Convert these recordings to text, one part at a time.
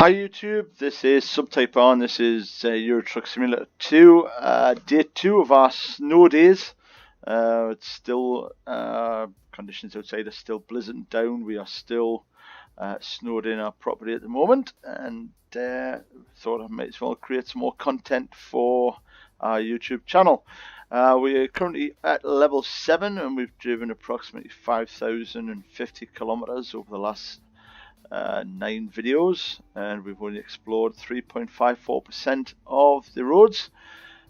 Hi YouTube, this is Subtype On. This is Euro Truck Simulator 2, day 2 of our snow days. It's still, conditions outside are still blizzarding down. We are still snowed in our property at the moment, and thought I might as well create some more content for our YouTube channel. We are currently at level 7 and we've driven approximately 5,050 kilometers over the last 9 videos, and we've only explored 3.54% of the roads,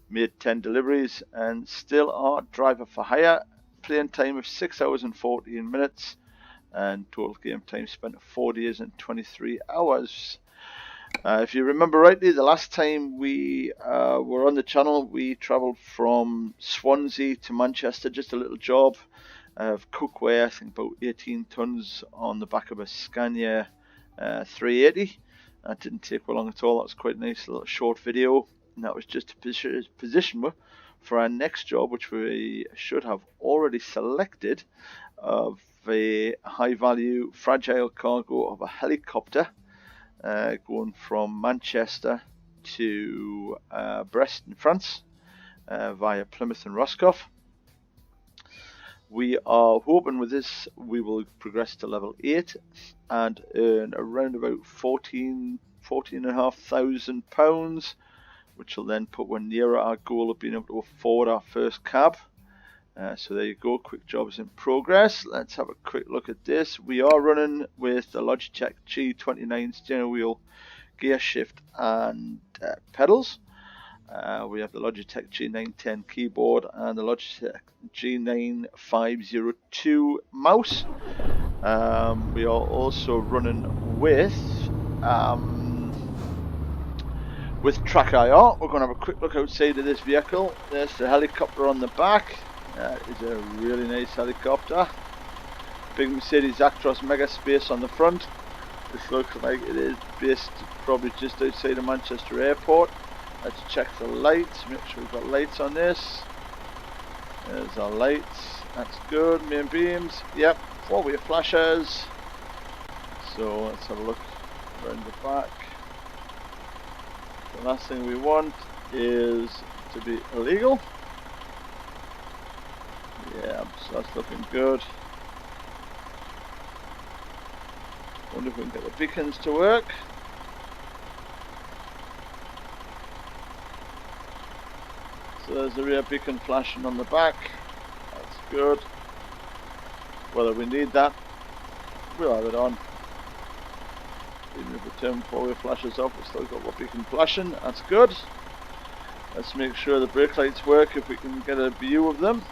made 10 deliveries, and still are driver for hire. Playing time of 6 hours and 14 minutes, and total game time spent of 4 days and 23 hours. If you remember rightly, the last time we were on the channel, we travelled from Swansea to Manchester, just a little job of cookware, I think about 18 tons on the back of a Scania 380. That didn't take long at all. That was quite a nice little short video, and that was just to position for our next job, which we should have already selected, of a high value fragile cargo of a helicopter going from Manchester to Brest in France via Plymouth and Roscoff. We are hoping with this we will progress to level 8 and earn around about £14,500, which will then put one nearer our goal of being able to afford our first cab. So there you go, quick jobs in progress. Let's have a quick look at this. We are running with the Logitech G29 steering wheel, gear shift and pedals. We have the Logitech G910 keyboard and the Logitech G9502 mouse. We are also running with Track.IR. We're going to have a quick look outside of this vehicle. There's the helicopter on the back. That is a really nice helicopter. Big Mercedes Actros Megaspace on the front. This looks like it is based probably just outside of Manchester Airport. Let's check the lights, make sure we've got lights on this. There's our lights, that's good. Main beams, yep, 4-way flashers. So let's have a look around the back. The last thing we want is to be illegal. Yeah, so that's looking good. Wonder if we can get the beacons to work. So there's the rear beacon flashing on the back. That's good. Whether we need that, we'll have it on. Even if we turn 4-way flashers off, we've still got our beacon flashing. That's good. Let's make sure the brake lights work if we can get a view of them.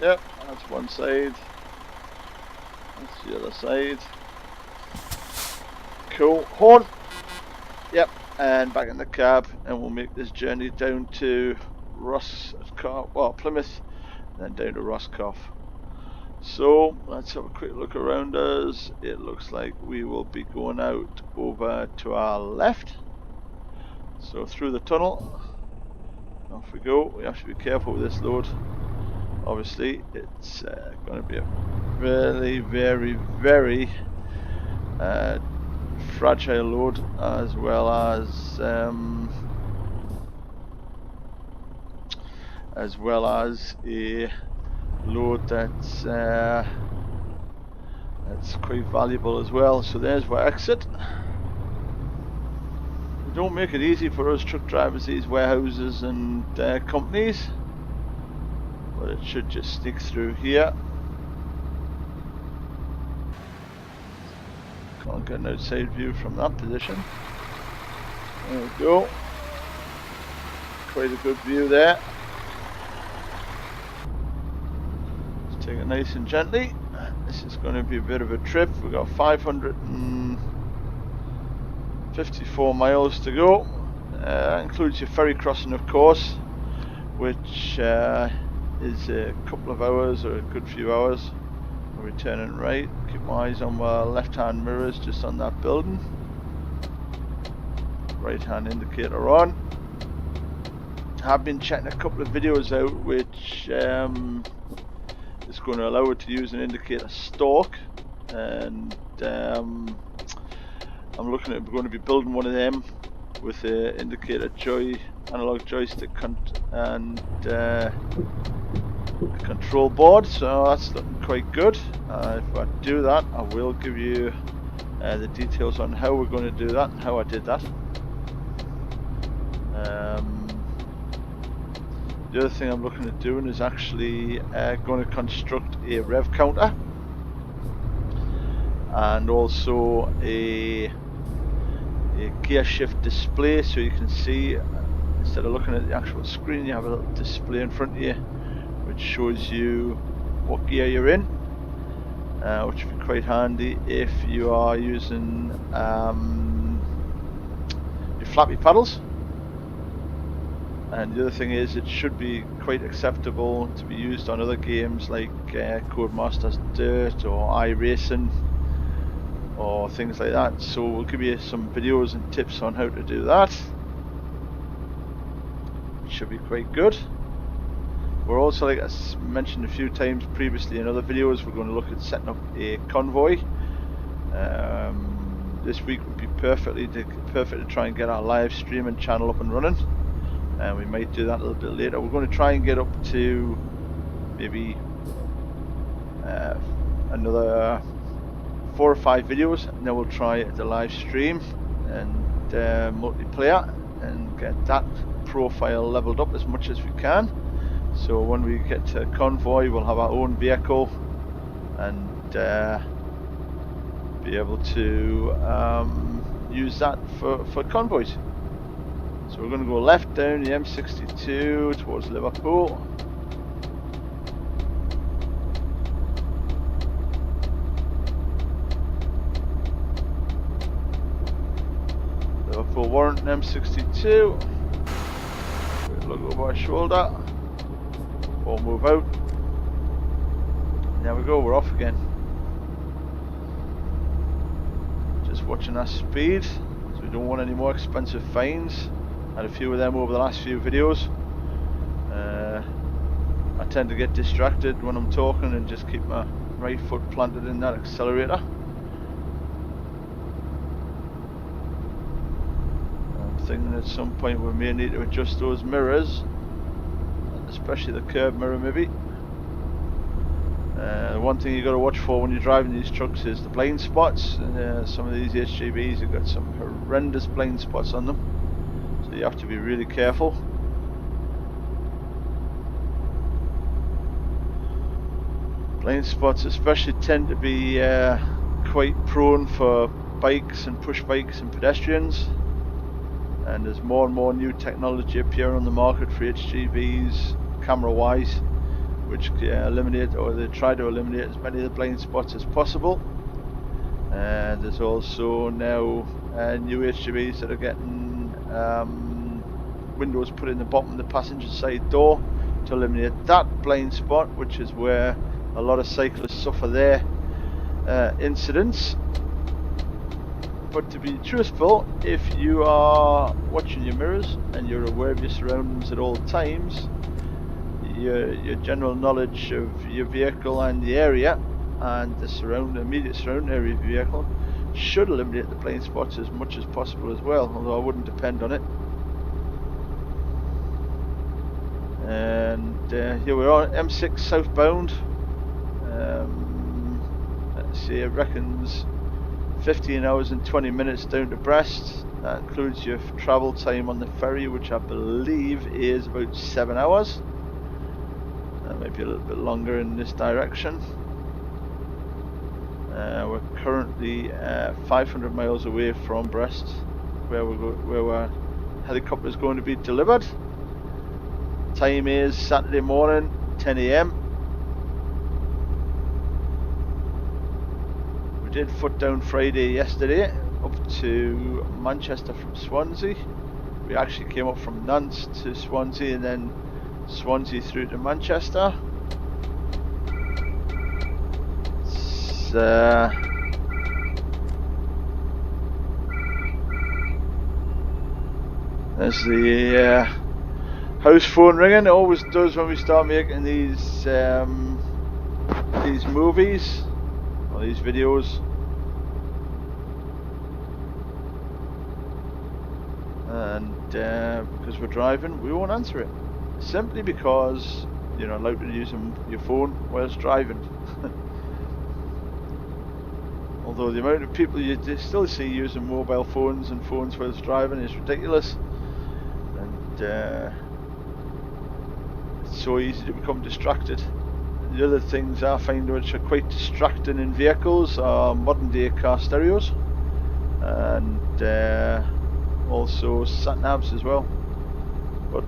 Yep, that's one side. That's the other side. Cool. Horn. Yep. And back in the cab, and we'll make this journey down to Plymouth, and then down to Roscoff. So let's have a quick look around us. It looks like we will be going out over to our left, so through the tunnel. Off we go. We have to be careful with this load. Obviously it's going to be a very, very, very fragile load, as well as a load that's quite valuable as well. So there's our exit. They don't make it easy for us truck drivers, these warehouses and companies, but it should just sneak through here. Can't get an outside view from that position. There we go. Quite a good view there. Let's take it nice and gently. This is going to be a bit of a trip. We've got 554 miles to go. Includes your ferry crossing, of course, which is a couple of hours or a good few hours. We're turning right. Keep my eyes on my left hand mirrors just on that building. Right hand indicator on. I've been checking a couple of videos out which is going to allow it to use an indicator stalk, and I'm looking at going to be building one of them with the indicator analog joystick and control board, so that's looking quite good. If I do that, I will give you the details on how we're going to do that and how I did that. The other thing I'm looking at doing is actually going to construct a rev counter and also a gear shift display, so you can see, instead of looking at the actual screen, you have a little display in front of you which shows you what gear you're in, which would be quite handy if you are using your flappy paddles. And the other thing is, it should be quite acceptable to be used on other games like Codemasters Dirt or iRacing or things like that. So we'll give you some videos and tips on how to do that. It should be quite good. We're also, like I mentioned a few times previously in other videos, we're going to look at setting up a convoy. This week would be perfect to try and get our live streaming channel up and running. And we might do that a little bit later. We're going to try and get up to maybe another 4 or 5 videos, and then we'll try the live stream and multiplayer and get that profile leveled up as much as we can. So when we get to convoy, we'll have our own vehicle and be able to use that for convoys. So we're going to go left down the M62 towards Liverpool. Liverpool Warrington M62. Look over our shoulder. Or move out. There we go, we're off again. Just watching our speed, so we don't want any more expensive fines. Had a few of them over the last few videos. I tend to get distracted when I'm talking and just keep my right foot planted in that accelerator. I'm thinking at some point we may need to adjust those mirrors, especially the curb mirror maybe. The one thing you got to watch for when you're driving these trucks is the blind spots. Some of these HGVs have got some horrendous blind spots on them, so you have to be really careful. Blind spots especially tend to be quite prone for bikes and push bikes and pedestrians, and there's more and more new technology appearing on the market for HGVs camera wise, which eliminate, or they try to eliminate, as many of the blind spots as possible. And there's also now new HGVs that are getting windows put in the bottom of the passenger side door to eliminate that blind spot, which is where a lot of cyclists suffer their incidents. But to be truthful, if you are watching your mirrors and you're aware of your surroundings at all times, your general knowledge of your vehicle and the area and the immediate surrounding area of your vehicle should eliminate the blind spots as much as possible as well, although I wouldn't depend on it. And here we are, M6 southbound. Let's see, it reckons 15 hours and 20 minutes down to Brest. That includes your travel time on the ferry, which I believe is about 7 hours. Maybe a little bit longer in this direction. We're currently 500 miles away from Brest, where our helicopter is going to be delivered. Time is Saturday morning, 10 AM. We did foot down Friday yesterday up to Manchester from Swansea. We actually came up from Nantes to Swansea and then Swansea through to Manchester. There's the house phone ringing. It always does when we start making these movies or these videos. and because we're driving, we won't answer it, simply because you're not allowed to use your phone whilst driving. Although the amount of people you still see using mobile phones and phones whilst driving is ridiculous, and it's so easy to become distracted. And the other things I find which are quite distracting in vehicles are modern day car stereos, and also sat navs as well. But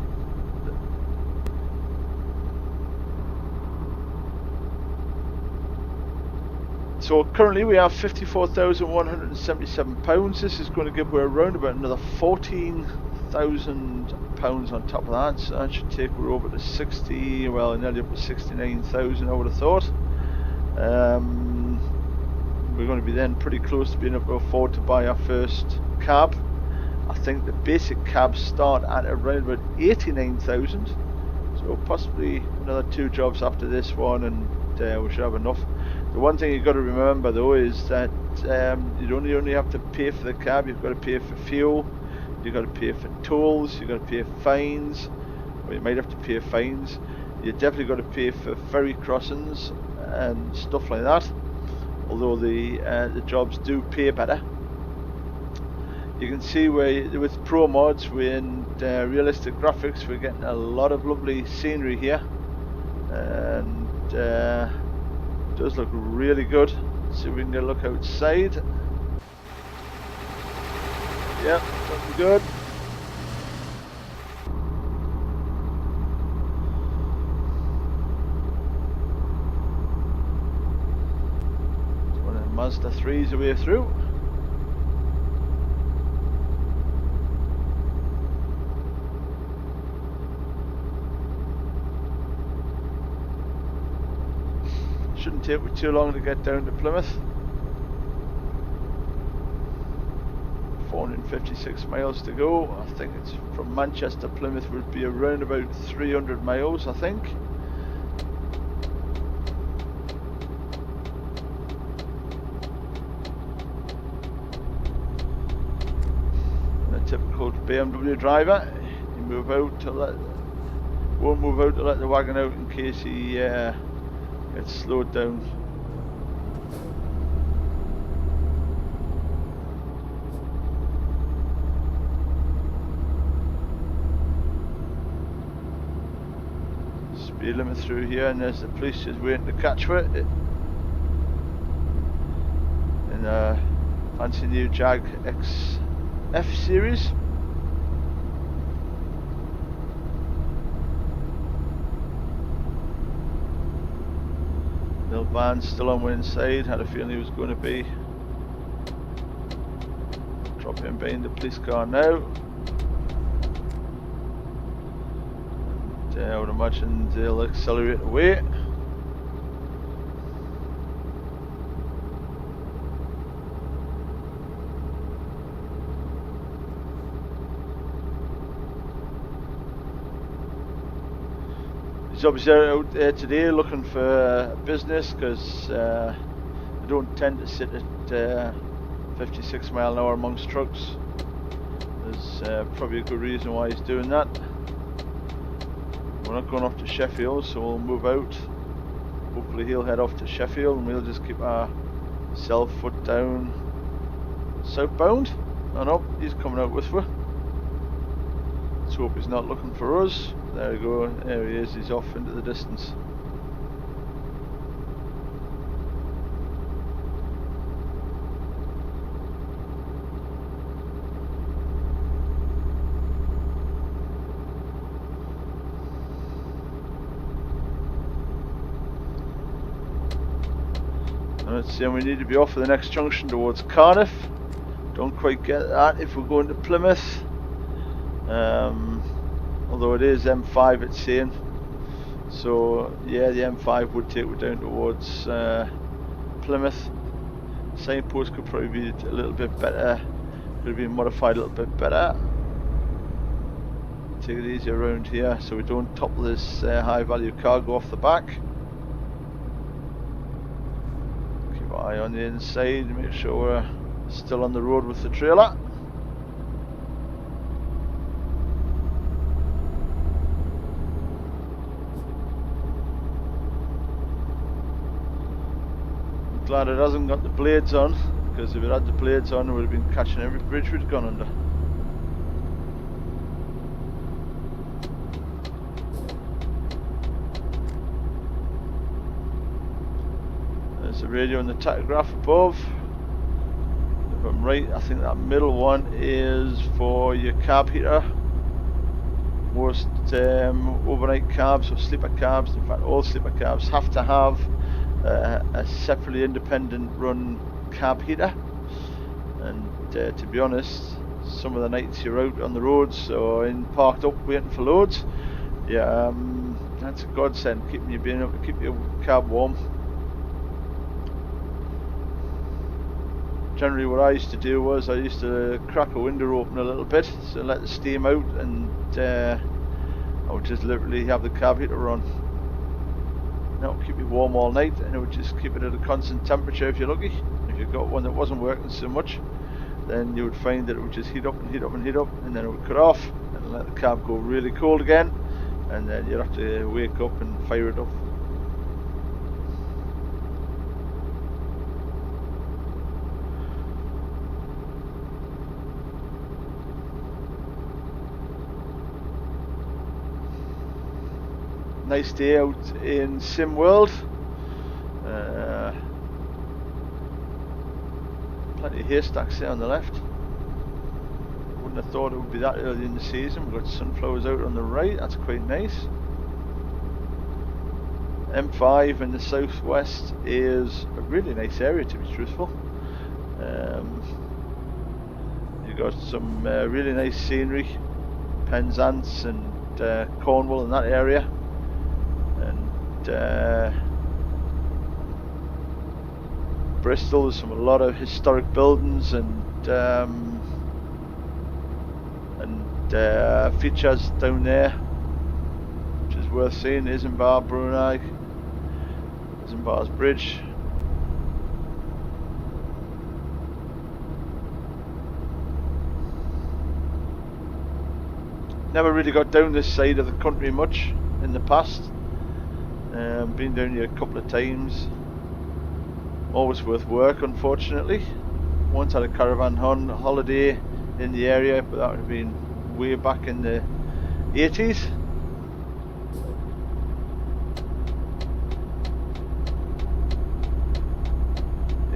so currently we have £54,177. This is going to give we're around about another £14,000 on top of that, so that should take we're over to 60, well nearly up to 69,000 I would have thought. We're going to be then pretty close to being able to afford to buy our first cab. I think the basic cabs start at around about 89,000, so possibly another 2 jobs after this one, and we should have enough. The one thing you've got to remember though is that you don't only have to pay for the cab, you've got to pay for fuel, you've got to pay for tolls, you've got to pay fines, or you might have to pay fines. You've definitely got to pay for ferry crossings and stuff like that, although the jobs do pay better. You can see with Pro Mods, we're in realistic graphics, we're getting a lot of lovely scenery here, and it does look really good. Let's see if we can get a look outside. Yep, looking good. One of the Mazda 3s away through. Shouldn't take me too long to get down to Plymouth. 456 miles to go. I think it's from Manchester to Plymouth would be around about 300 miles, I think. A typical BMW driver, you move out to won't move out to let the wagon out in case he gets slowed down. Speed limit through here, and there's the police just waiting to catch for it. In a fancy new Jag XF series. Little van still on one inside, had a feeling he was going to be. Drop him behind the police car now. And I would imagine they'll accelerate away. He's obviously out there today looking for business, because they don't tend to sit at 56 mile an hour amongst trucks. There's probably a good reason why he's doing that. We're not going off to Sheffield, so we'll move out. Hopefully he'll head off to Sheffield and we'll just keep our foot down southbound. Oh no, he's coming out with us. Let's hope he's not looking for us. There we go, there he is, he's off into the distance. Let's see, we need to be off for the next junction towards Cardiff. Don't quite get that if we're going to Plymouth. Although it is M5 it's saying. So yeah, the M5 would take you down towards Plymouth. Signpost could probably be a little bit better. Could have been modified a little bit better. Take it easy around here so we don't topple this high value cargo off the back. Keep an eye on the inside, make sure we're still on the road with the trailer. Glad it hasn't got the blades on, because if it had the blades on, it would have been catching every bridge we'd gone under. There's the radio and the tachograph above. If I'm right, I think that middle one is for your carb heater. Most overnight cabs or sleeper cabs, in fact all sleeper cabs, have to have a separately independent run cab heater. And to be honest, some of the nights you're out on the roads or in parked up waiting for loads, yeah, that's a godsend, keeping you being able to keep your cab warm. Generally what I used to do was I used to crack a window open a little bit so let the steam out, and I would just literally have the cab heater on. That would keep you warm all night, and it would just keep it at a constant temperature if you're lucky. If you've got one that wasn't working so much, then you would find that it would just heat up and heat up and heat up, and then it would cut off and let the cab go really cold again, and then you'd have to wake up and fire it up. Nice day out in SimWorld. Plenty of haystacks there on the left. Wouldn't have thought it would be that early in the season. We've got sunflowers out on the right, that's quite nice. M5 in the southwest is a really nice area, to be truthful. You've got some really nice scenery, Penzance and Cornwall in that area. Bristol, there's a lot of historic buildings and features down there, which is worth seeing. Isambard, Brunei, Isambard's Bridge. Never really got down this side of the country much in the past. Been down here a couple of times. Always worth work, unfortunately. Once had a caravan holiday in the area, but that would have been way back in the 80s.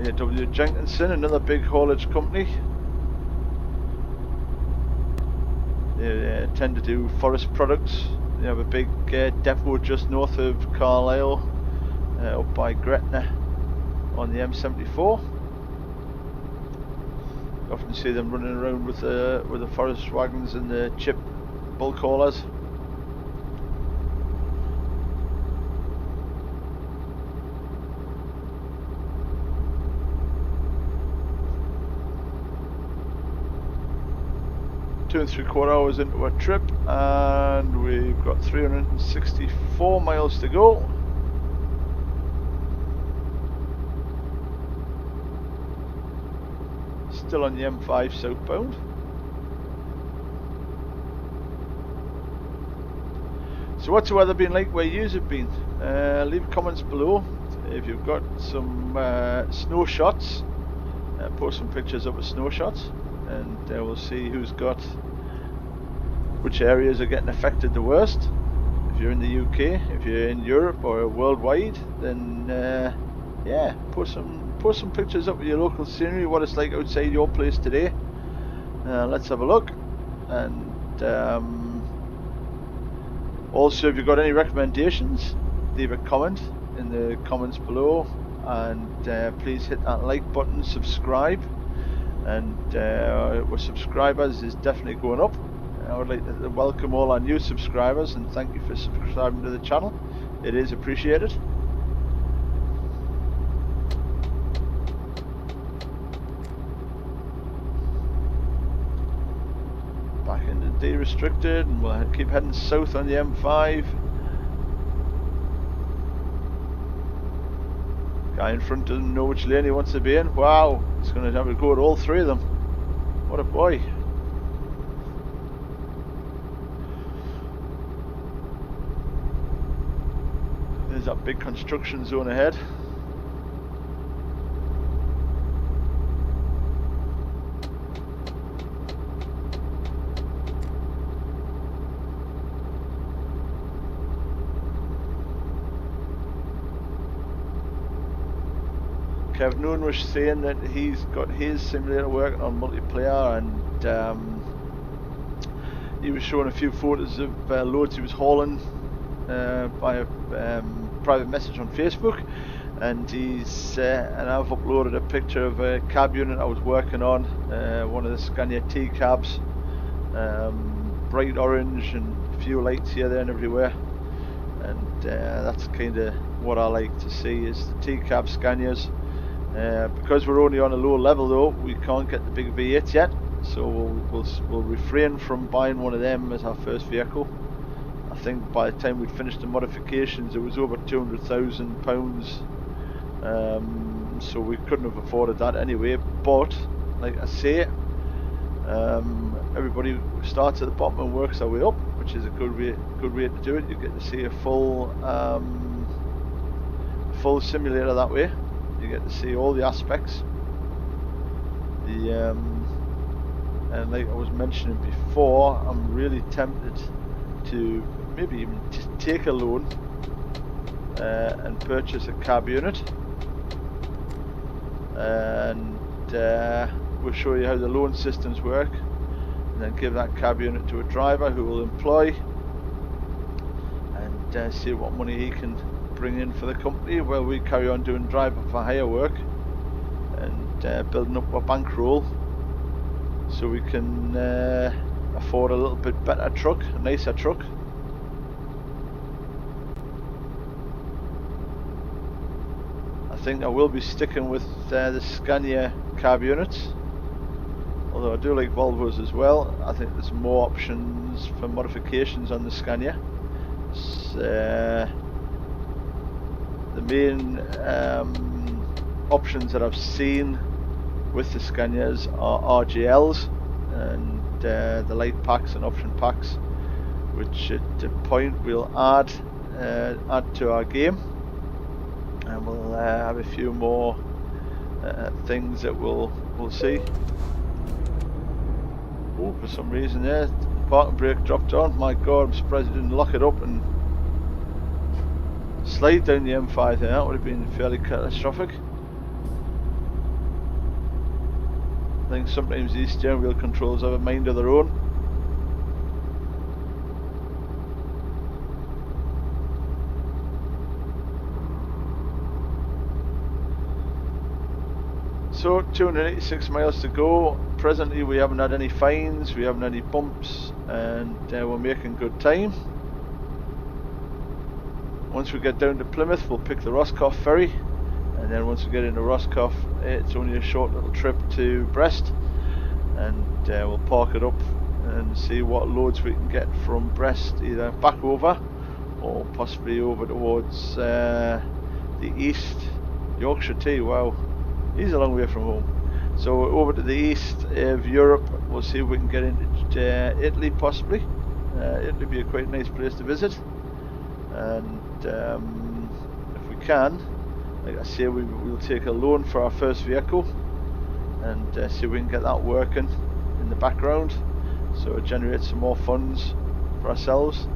A.W. Jenkinson, another big haulage company. They tend to do forest products. They have a big depot just north of Carlisle, up by Gretna on the M74. You often see them running around with the forest wagons and the chip bulk haulers. Two and 3/4 hours into our trip, and we've got 364 miles to go. Still on the M5 southbound. So what's the weather been like where yous have been? Leave comments below if you've got some snow shots. Post some pictures of a snow shots, and we'll see who's got which areas are getting affected the worst. If you're in the UK, if you're in Europe or worldwide, then yeah, post some pictures up of your local scenery, what it's like outside your place today. Let's have a look. And also, if you've got any recommendations, leave a comment in the comments below, and please hit that like button, subscribe, and with subscribers is definitely going up. I would like to welcome all our new subscribers and thank you for subscribing to the channel. It is appreciated. Back into de-restricted, and we'll keep heading south on the M5. Guy in front doesn't know which lane he wants to be in. Wow, he's going to have to go at all three of them. What a boy. There's that big construction zone ahead. Kev Noon was saying that he's got his simulator working on multiplayer, and he was showing a few photos of loads he was hauling by a private message on Facebook, and I've uploaded a picture of a cab unit I was working on, one of the Scania T cabs, bright orange and a few lights here, there and everywhere, and that's kind of what I like to see is the T cab Scanias. Because we're only on a low level though, we can't get the big V8 yet, so we'll refrain from buying one of them as our first vehicle. I think by the time we'd finished the modifications it was over £200,000, so we couldn't have afforded that anyway. But like I say, everybody starts at the bottom and works their way up, which is a good way to do it. You get to see a full simulator that way. You get to see all the aspects. And like I was mentioning before, I'm really tempted to maybe even take a loan and purchase a cab unit, and we'll show you how the loan systems work, and then give that cab unit to a driver who will employ, and see what money he can bring in for the company while we carry on doing driver for hire work and building up our bankroll, so we can afford a little bit better truck, a nicer truck. I think I will be sticking with the Scania cab units, although I do like Volvos as well. I think there's more options for modifications on the Scania. The main options that I've seen with the Scanias are RGLs and the light packs and option packs, which at the point we'll add to our game, and we'll have a few more things that we'll see. Oh, for some reason there the parking brake dropped on. My god, I'm surprised it didn't lock it up and slide down the M5 there. That would have been fairly catastrophic. I think sometimes these steering wheel controls have a mind of their own. So 286 miles to go. Presently we haven't had any fines, we haven't had any bumps, and we're making good time. Once we get down to Plymouth we'll pick the Roscoff ferry, and then once we get into Roscoff it's only a short little trip to Brest, and we'll park it up and see what loads we can get from Brest, either back over or possibly over towards the east. Yorkshire Tea, wow, he's a long way from home. So over to the east of Europe, we'll see if we can get into Italy possibly. Italy would be a quite nice place to visit, and if we can, like I say, we'll take a loan for our first vehicle and see if we can get that working in the background, so it generates some more funds for ourselves.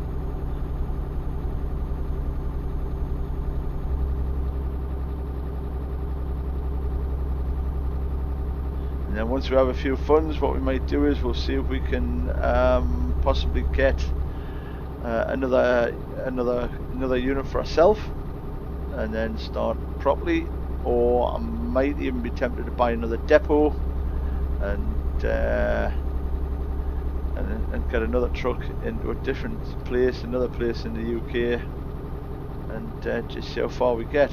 And then once we have a few funds, what we might do is we'll see if we can possibly get another unit for ourselves, and then start properly. Or I might even be tempted to buy another depot and get another truck into a different place, another place in the UK, and just see how far we get.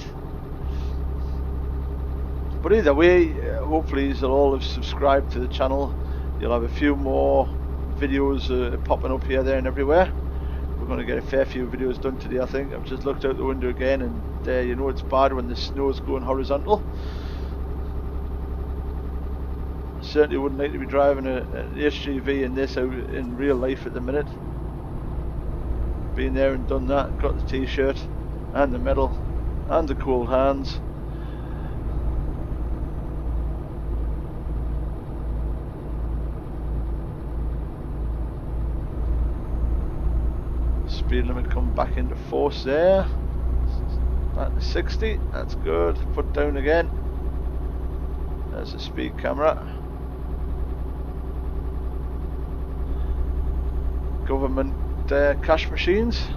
But either way, hopefully you'll all have subscribed to the channel. You'll have a few more videos popping up here, there and everywhere. We're going to get a fair few videos done today, I think. I've just looked out the window again, and you know it's bad when the snow's going horizontal. I certainly wouldn't like to be driving an SUV in this out in real life at the minute. Been there and done that, got the t-shirt and the medal and the cold hands. Speed limit coming back into force there. Back to 60, that's good. Put down again. There's the speed camera. Government cash machines.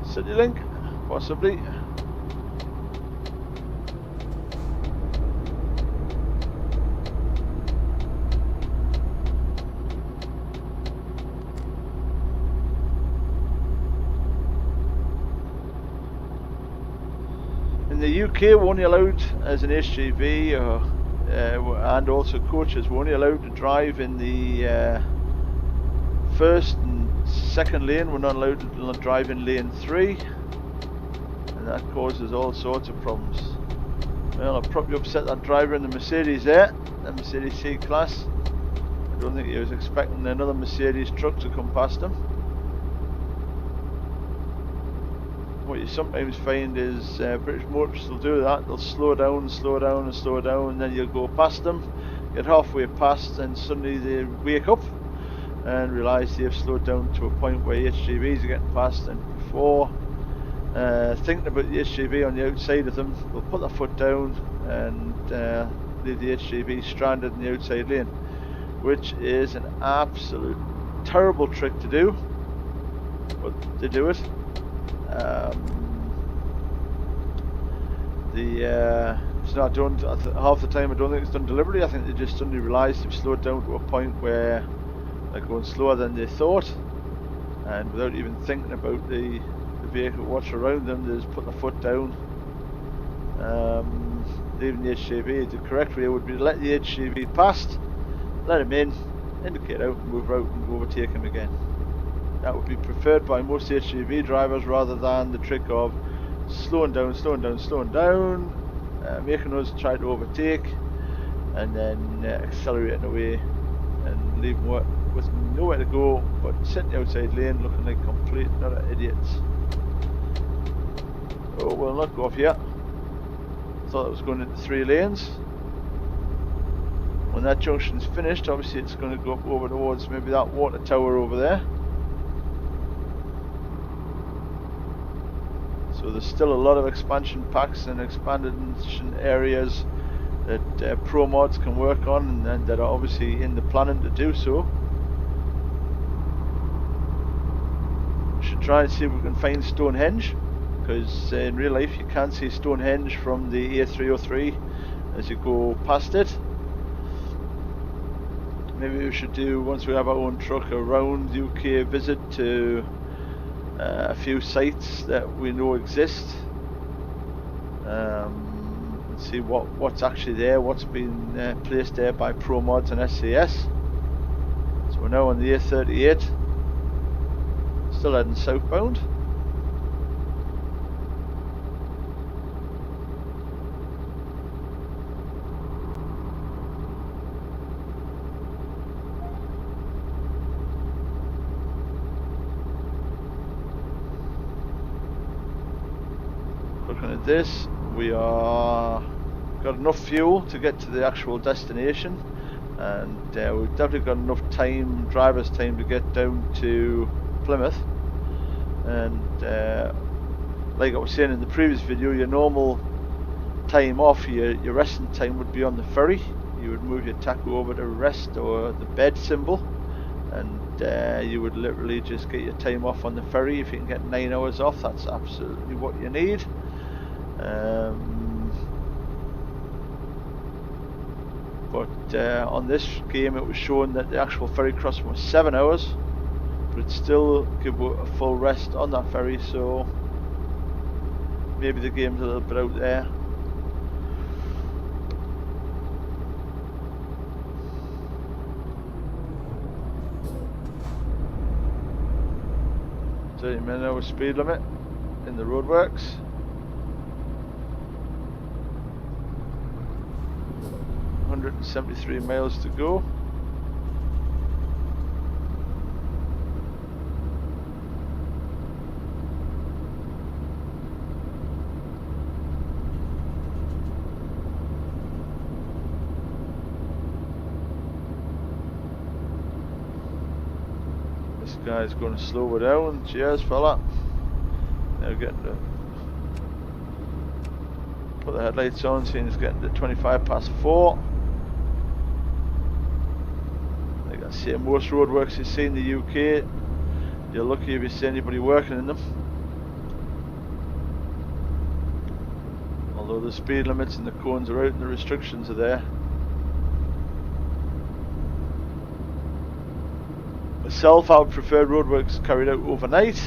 CityLink, possibly. In the UK, we're only allowed as an HGV and also coaches, we're only allowed to drive in the first and second lane. We're not allowed to drive in lane 3, and that causes all sorts of problems. Well, I've probably upset that driver in the Mercedes there, the Mercedes C-Class. I don't think he was expecting another Mercedes truck to come past him. What you sometimes find is British motorists will do that. They'll slow down, slow down and slow down, and then you'll go past them, get halfway past, and suddenly they wake up and realise they've slowed down to a point where HGVs are getting past, and before thinking about the HGV on the outside of them, they'll put their foot down and leave the HGV stranded in the outside lane, which is an absolute terrible trick to do, but they do it. It's not done half the time. I don't think it's done deliberately. I think they just suddenly realise they've slowed down to a point where they're going slower than they thought, and without even thinking about the vehicle, what's around them, they just put their foot down, leaving the HGV. The correct way would be to let the HGV past, let him in, indicate out, and move out and overtake him again. That would be preferred by most HGV drivers rather than the trick of slowing down, making us try to overtake, and then accelerating away and leaving with nowhere to go but sitting outside lane looking like complete and utter idiots. Oh, we'll not go off yet. Thought it was going into 3 lanes. When that junction's finished, obviously it's going to go up over towards maybe that water tower over there. So there's still a lot of expansion packs and expansion areas that pro mods can work on, and that are obviously in the planning to do so. We should try and see if we can find Stonehenge, because in real life you can't see Stonehenge from the A303 as you go past it. Maybe we should do, once we have our own truck, a round UK visit to a few sites that we know exist, and see what's actually there, what's been placed there by pro mods and SCS. So we're now on the A38, still heading southbound. Looking at this, we are got enough fuel to get to the actual destination, and we've definitely got enough time, driver's time, to get down to Plymouth. And like I was saying in the previous video, your normal time off, your resting time would be on the ferry. You would move your tacho over to rest or the bed symbol, and you would literally just get your time off on the ferry. If you can get 9 hours off, that's absolutely what you need. But on this game it was shown that the actual ferry crossing was 7 hours, but it still give a full rest on that ferry, so maybe the game's a little bit out there. .30 speed limit in the roadworks. .173 miles to go. This guy's going to slow it down. Cheers, fella. Now getting to Put the headlights on, seeing it's getting to 4:25. Like I say, most roadworks you see in the UK, you're lucky if you see anybody working in them. Although the speed limits and the cones are out and the restrictions are there. Myself, I would prefer roadworks carried out overnight,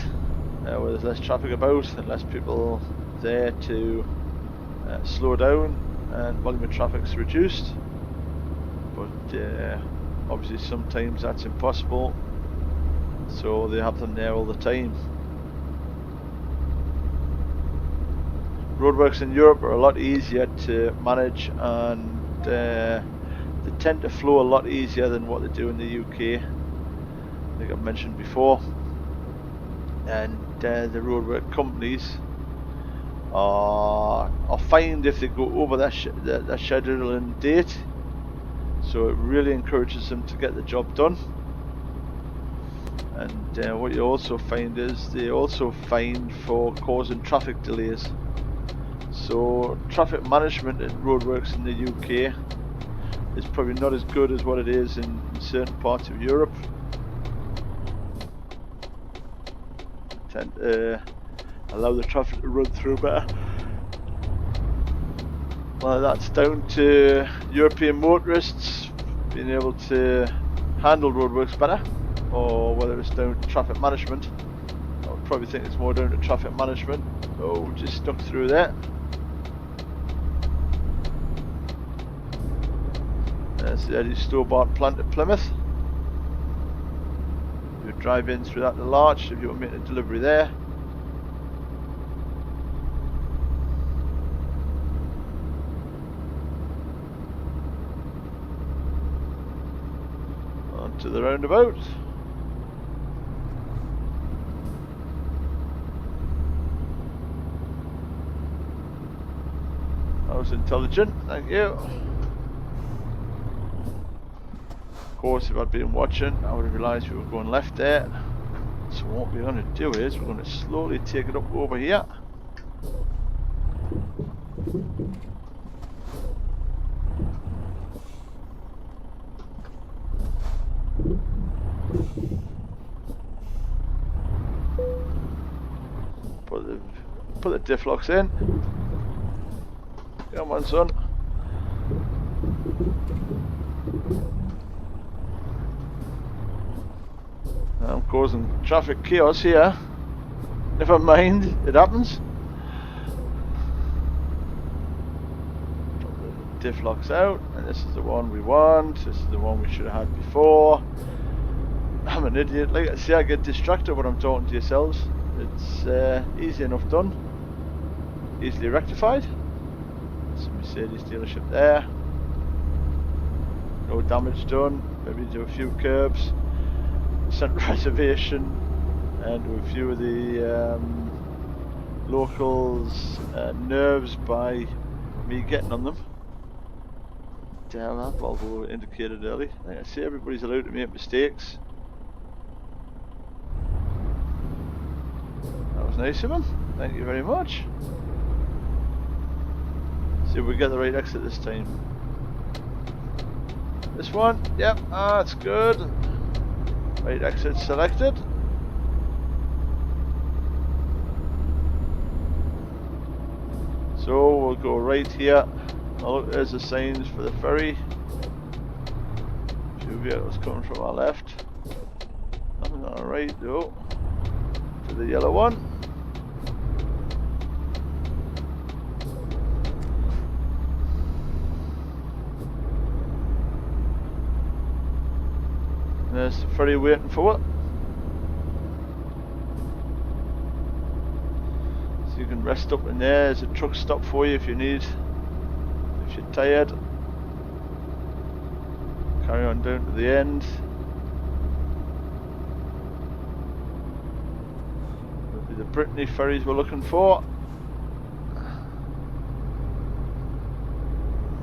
where there's less traffic about and less people there to slow down and volume of traffic's reduced. But obviously sometimes that's impossible, so they have them there all the time. Roadworks in Europe are a lot easier to manage, and they tend to flow a lot easier than what they do in the UK, like I've mentioned before. And the roadwork companies are fined if they go over their schedule and date, so it really encourages them to get the job done. And what you also find is they also fine for causing traffic delays. So traffic management in roadworks in the UK is probably not as good as what it is in certain parts of Europe. Tend to allow the traffic to run through better. Well, that's down to European motorists being able to handle roadworks better, or whether it's down to traffic management. I would probably think it's more down to traffic management. Oh, just stuck through there. There's the Eddie Stobart plant at Plymouth. You drive in through that little arch if you want to make a delivery there. To the roundabout. That was intelligent, thank you. Of course, if I'd been watching, I would have realised we were going left there. So what we're going to do is we're going to slowly take it up over here. Put the diff locks in. Come on, son. I'm causing traffic chaos here. Never mind, it happens. Put the diff locks out, and this is the one we want. This is the one we should have had before. I'm an idiot. Like I say, I get distracted when I'm talking to yourselves. It's easy enough done, easily rectified. Some Mercedes dealership there. No damage done. Maybe do a few curbs, sent reservation, and do a few of the locals' nerves by me getting on them. Damn, that Volvo indicated early. Like I say, everybody's allowed to make mistakes. That was nice of him. Thank you very much. See if we get the right exit this time. This one, yep, that's good. Right exit selected. So we'll go right here. Oh look, there's the signs for the ferry. A few vehicles coming from our left. Nothing on our right though. To the yellow one. There's the ferry waiting for it. So you can rest up in there. There's a truck stop for you if you need. If you're tired. Carry on down to the end. That'll be the Brittany ferries we're looking for.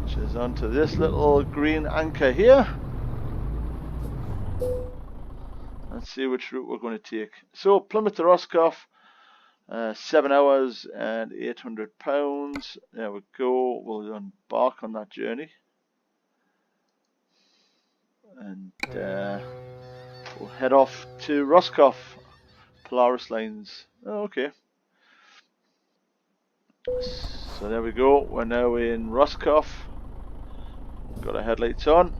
Which is onto this little green anchor here. Let's see which route we're going to take. So Plymouth to Roscoff, 7 hours and £800. There we go. We'll embark on that journey. And we'll head off to Roscoff. Polaris Lines. Oh, okay. So there we go. We're now in Roscoff. Got our headlights on.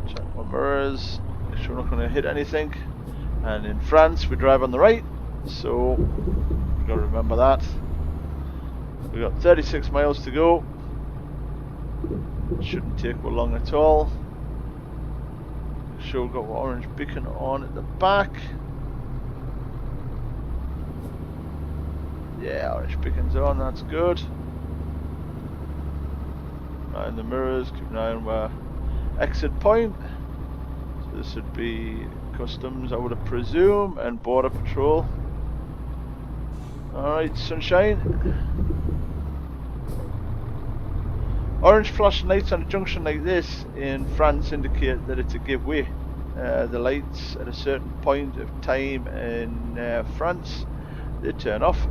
Check my mirrors. Make sure we're not going to hit anything. And in France, we drive on the right. So we've got to remember that. We've got 36 miles to go. Shouldn't take long at all. Make sure we've got orange beacon on at the back. Yeah, orange beacon's on, that's good. Right in the mirrors, keep an eye on where exit point. So this would be customs, I would presume, and border patrol. Alright, sunshine. Orange flashing lights on a junction like this in France indicate that it's a giveaway. The lights at a certain point of time in France, they turn off,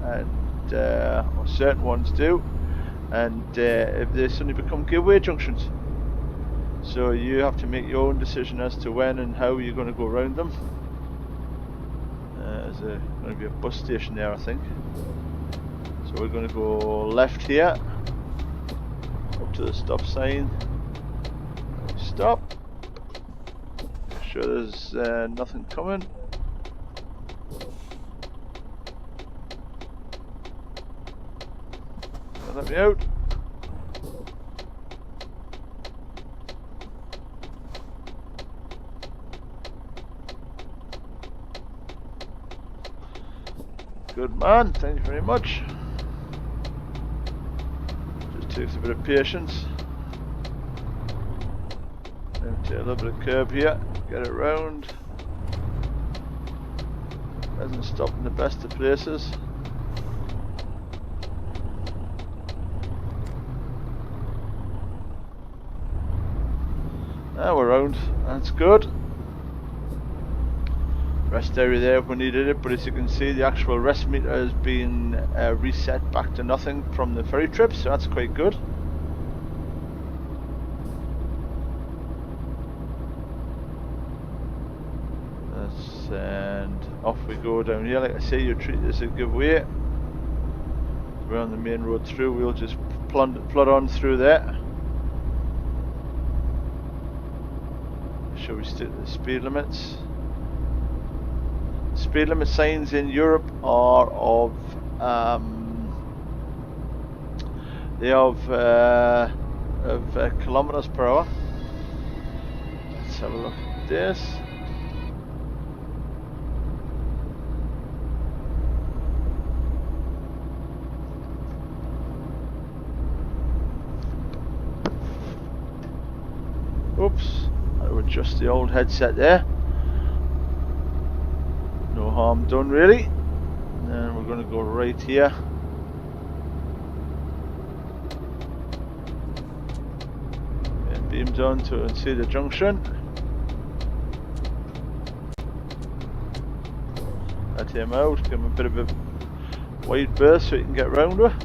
and or certain ones do, and if they suddenly become giveaway junctions. So you have to make your own decision as to when and how you're going to go around them. There's going to be a bus station there, I think. So we're going to go left here. Up to the stop sign. Stop. Make sure there's nothing coming. Let me out. Good man, thank you very much. Takes a bit of patience. Then take a little bit of curb here, get it round. Doesn't stop in the best of places. Now we're round, that's good. Rest area there if we needed it, but as you can see the actual rest meter has been reset back to nothing from the ferry trip, so that's quite good. And off we go down here. Like I say, you treat this as a giveaway. We're on the main road through, we'll just plod on through there. Shall we stick to the speed limits? Speed limit signs in Europe are of kilometers per hour. Let's have a look at this. Oops, I would adjust the old headset there. No harm done really. And we're going to go right here. And beam down to see the junction. Let him out, give him a bit of a wide berth so he can get round her.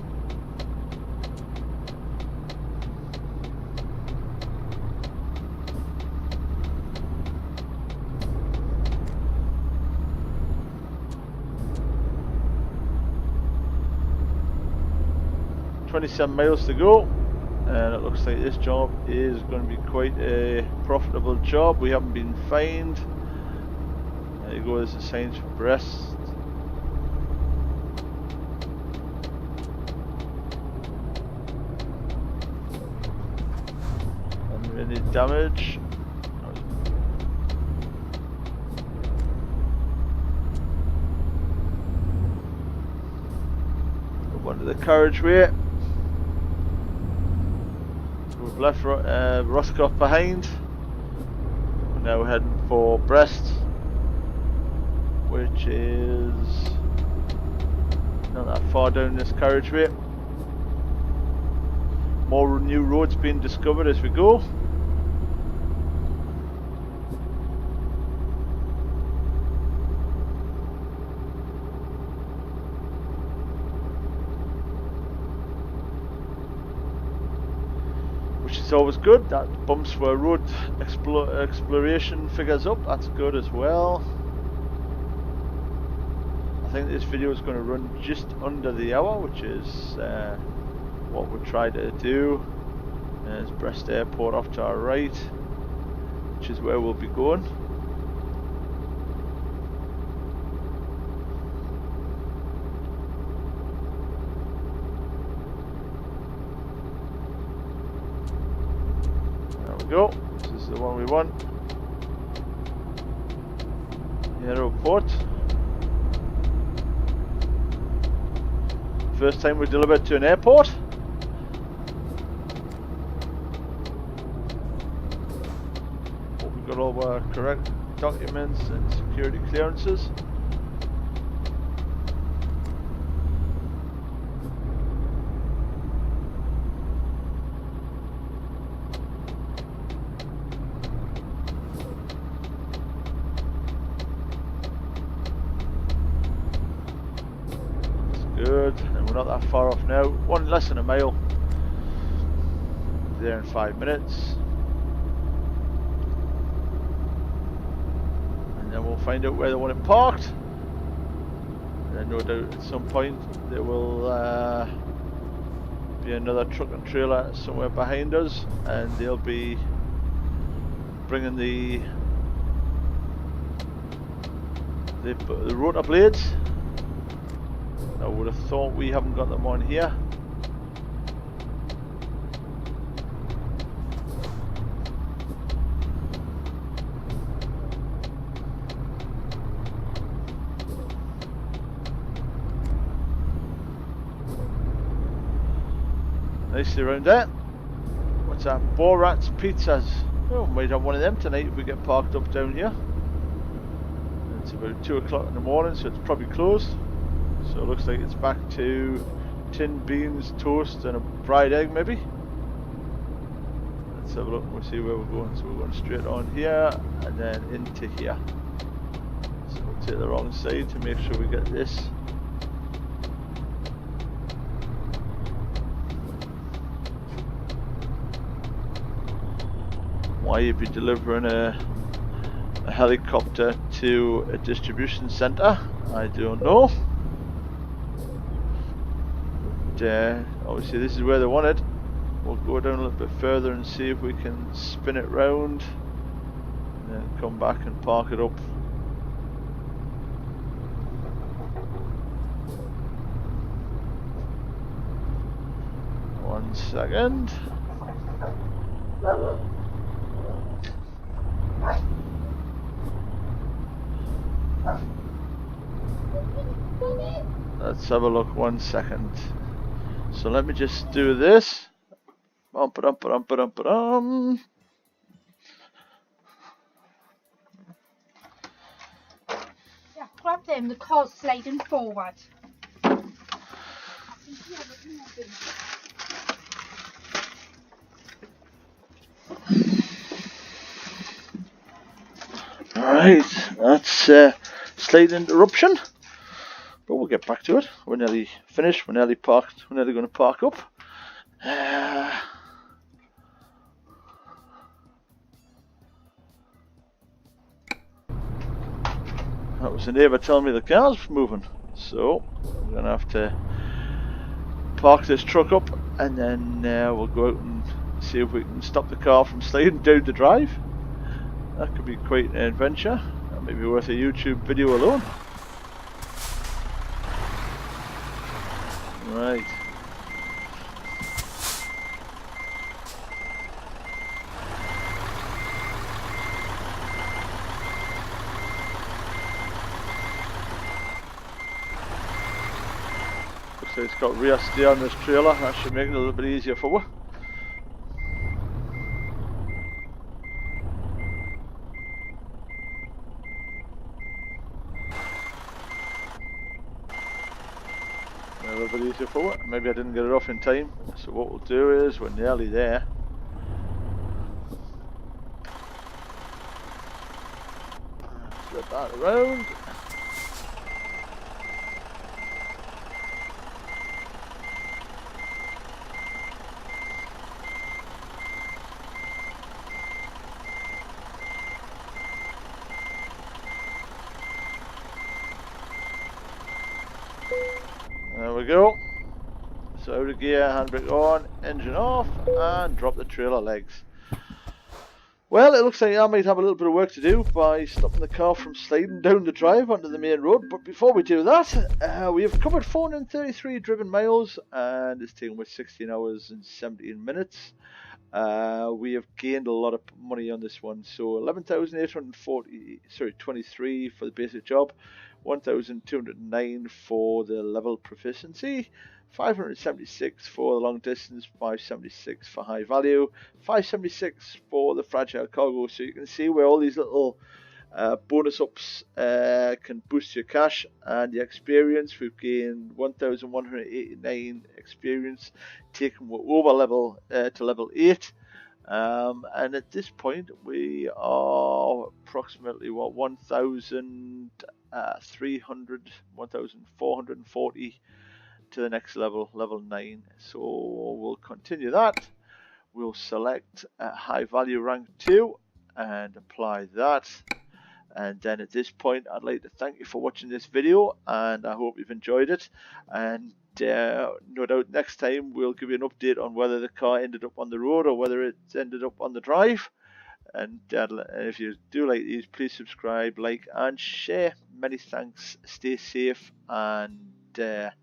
.27 miles to go, and it looks like this job is going to be quite a profitable job. We haven't been fined. There you go, there's the signs for Brest. Any damage? Up onto the carriageway. We've left Roscoff behind. We're now heading for Brest, which is not that far down this carriageway. More new roads being discovered as we go. is always good. That bumps where road exploration figures up. That's good as well. I think this video is going to run just under the hour, which is what we try to do. There's Brest Airport off to our right, which is where we'll be going. There we go. This is the one we want. Aeroport. First time we delivered to an airport. Got all our correct documents and security clearances. That's good, and we're not that far off now. Less than a mile. There in 5 minutes. And then we'll find out where they want it parked. And then no doubt at some point there will be another truck and trailer somewhere behind us, and they'll be bringing the rotor blades. I would have thought we haven't got them on here. Nicely around there. What's that? Borat's Pizzas. Oh, we might have one of them tonight if we get parked up down here. It's about 2 o'clock in the morning, so it's probably closed. So it looks like it's back to tin beans, toast and a fried egg maybe. Let's have a look and we'll see where we're going. So we're going straight on here and then into here. So we'll take the wrong side to make sure we get this. Why you'd be delivering a helicopter to a distribution centre, I don't know. But obviously this is where they want it. We'll go down a little bit further and see if we can spin it round and then come back and park it up. One second. Let's have a look 1 second. So let me just do this. Ba-dum-ba-dum-ba-dum-ba-dum. Yeah, grab them, the car's sliding forward. Alright, that's slight interruption. But we'll get back to it. We're nearly finished, we're nearly parked, we're nearly going to park up. That was the neighbour telling me the car's moving. So, we're going to have to park this truck up and then we'll go out and see if we can stop the car from sliding down the drive. That could be quite an adventure. That may be worth a YouTube video alone. Right. Looks like it's got rear steer on this trailer. That should make it a little bit easier for us. A little bit easier for it. Maybe I didn't get it off in time. So what we'll do is we're nearly there. Flip that around. we go. So out of gear, handbrake on, engine off, and drop the trailer legs. Well, it looks like I might have a little bit of work to do by stopping the car from sliding down the drive onto the main road. But before we do that, we have covered 433 driven miles, and it's taken us 16 hours and 17 minutes. We have gained a lot of money on this one. So 11,823 for the basic job, 1,209 for the level proficiency, 576 for the long distance, 576 for high value, 576 for the fragile cargo. So you can see where all these little bonus ups can boost your cash and the experience. We've gained 1,189 experience, taking over level to level 8. And at this point we are approximately 1,440 to the next level, level 9. So we'll continue that. We'll select high value rank 2 and apply that. And then at this point I'd like to thank you for watching this video, and I hope you've enjoyed it. And no doubt next time we'll give you an update on whether the car ended up on the road or whether it ended up on the drive. And if you do like these, please subscribe, like and share. Many thanks, stay safe, and thanks.